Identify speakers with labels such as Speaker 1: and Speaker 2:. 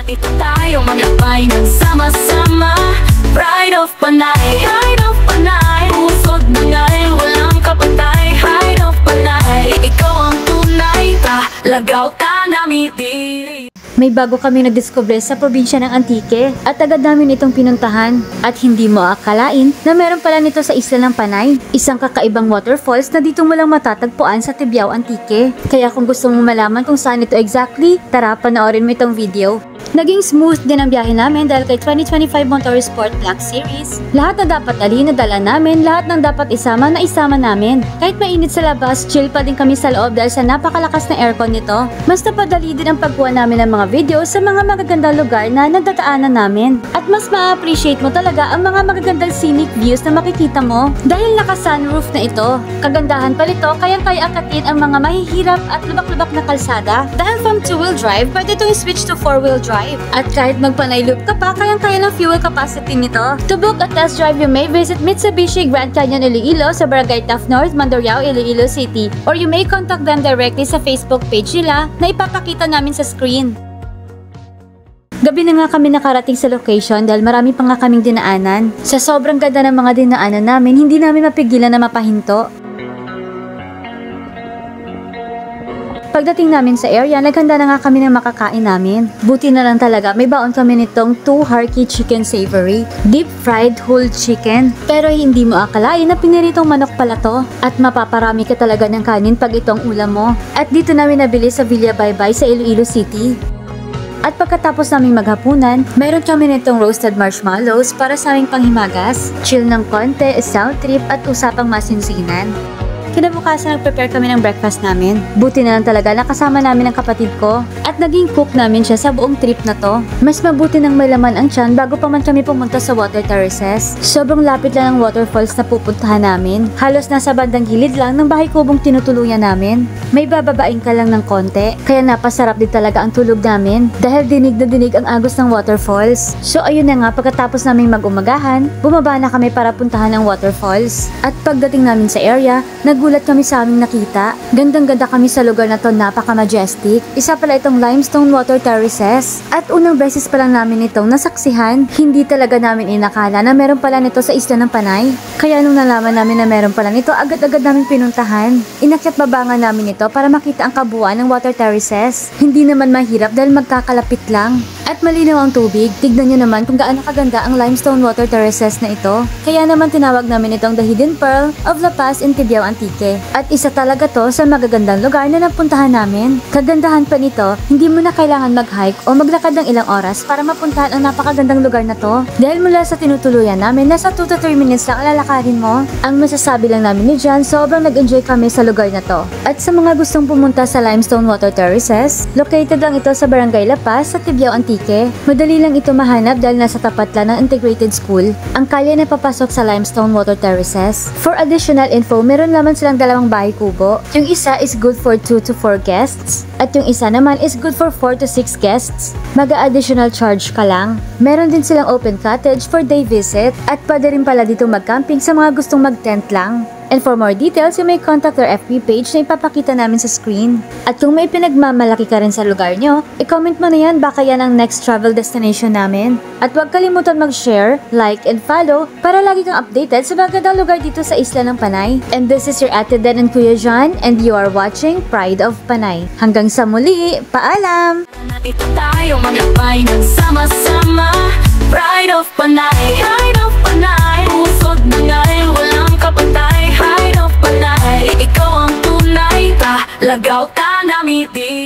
Speaker 1: Nandito tayo magabay ng sama-sama. Pride of Panay, Pride of Panay. Pusod na nga'y walang kapatay. Pride of Panay, ikaw ang tunay. Lagaw ka namin diri.
Speaker 2: May bago kami na-discover sa probinsya ng Antique at agad namin itong pinuntahan. At hindi mo akalain na meron pala nito sa isla ng Panay. Isang kakaibang waterfalls na dito mo lang matatagpuan sa Tibiao, Antique. Kaya kung gusto mong malaman kung saan ito exactly, tara panoorin mo itong video. Naging smooth din ang biyahe namin dahil kay 2025 Motorsport Black Series. Lahat na dapat dali nadala namin, lahat ng dapat isama na isama namin. Kahit mainit sa labas, chill pa din kami sa loob dahil sa napakalakas na aircon nito. Mas napadali din ang pagkuha namin ng mga video sa mga magagandang lugar na nadadaanan namin. At mas ma-appreciate mo talaga ang mga magagandang scenic views na makikita mo dahil naka-sunroof na ito. Kagandahan pa nito, kayang-kaya akatin ang mga mahihirap at lubak-lubak na kalsada. Dahil from 2-wheel drive, pwede itong switch to 4-wheel drive. At kahit magpanay loop ka pa, kayang-kaya ng fuel capacity nito. To book a test drive, you may visit Mitsubishi Grand Canyon Iloilo sa Barangay Taft North, Mandurriao, Iloilo City. Or you may contact them directly sa Facebook page nila na ipapakita namin sa screen. Gabi na nga kami nakarating sa location dahil marami pa nga kaming dinaanan. Sa sobrang ganda ng mga dinaanan namin, hindi namin mapigilan na mapahinto. Pagdating namin sa area, naghanda na nga kami ng makakain namin. Buti na lang talaga, may baon kami nitong 2 Harkey Chicken Savory, deep fried whole chicken. Pero hindi mo akalain na piniritong manok pala to. At mapaparami ka talaga ng kanin pag itong ulam mo. At dito namin nabili sa Villa Baybay sa Iloilo City. At pagkatapos naming maghapunan, meron kami nitong roasted marshmallows para sa aming panghimagas, chill ng konti, sound trip at usapang masinsinan. Kinabukasan nag-prepare kami ng breakfast namin. Buti na lang talaga nakasama namin ang kapatid ko at naging cook namin siya sa buong trip na to. Mas mabuti nang may laman ang tiyan bago pa man kami pumunta sa water terraces. Sobrang lapit lang ang waterfalls na pupuntahan namin. Halos nasa bandang gilid lang ng bahay kubong tinutuluyan namin. May bababain ka lang ng konti, kaya napasarap din talaga ang tulog namin dahil dinig na dinig ang agos ng waterfalls. So ayun na nga, pagkatapos naming mag-umagahan, bumaba na kami para puntahan ang waterfalls. At pagdating namin sa area, nagulat kami sa aming nakita. Gandang-ganda kami sa lugar na to, napaka-majestic. Isa pala itong limestone water terraces. At unang beses pa lang namin itong nasaksihan, hindi talaga namin inakala na meron pala nito sa isla ng Panay. Kaya nung nalaman namin na meron pala nito, agad-agad namin pinuntahan. Inakyat babangan namin ito para makita ang kabuuan ng water terraces. Hindi naman mahirap dahil magkakalapit lang. At malinaw ang tubig. Tignan nyo naman kung gaano kaganda ang limestone water terraces na ito. Kaya naman tinawag namin itong the Hidden Pearl of La Paz in Tibiao, Antique. At isa talaga to sa magagandang lugar na napuntahan namin. Kagandahan pa nito, hindi mo na kailangan mag-hike o maglakad ng ilang oras para mapuntahan ang napakagandang lugar na to. Dahil mula sa tinutuluyan namin, nasa 2 to 3 minutes lang lalakarin mo. Ang masasabi lang namin ni John, sobrang nag-enjoy kami sa lugar na to. At sa mga gustong pumunta sa limestone water terraces, located lang ito sa Barangay La Paz sa Tibiao, Antique. Madali lang ito mahanap dahil nasa tapat lang ng integrated school ang kalye na papasok sa limestone water terraces. For additional info, meron naman silang dalawang bahay kubo. Yung isa is good for 2 to 4 guests at yung isa naman is good for 4 to 6 guests. Mag-additional charge ka lang. Meron din silang open cottage for day visit at pwede rin pala dito mag-camping sa mga gustong mag-tent lang. And for more details, you may contact our FB page na ipapakita namin sa screen. At kung may pinagmamalaki ka rin sa lugar nyo, i-comment mo na yan, baka yan ang next travel destination namin. At huwag kalimutan mag-share, like, and follow para lagi kang updated sa magandang lugar dito sa Isla ng Panay. And this is your Ate Den and Kuya John, and you are watching Pride of Panay. Hanggang sa muli, paalam!
Speaker 1: Nandito tayo magabay ng sama-sama. Pride of Panay, Pride of Panay. Pusod na nga'y walang kapatay. Pride of Panay, ikaw ang tunay. Lagaw ka namin di.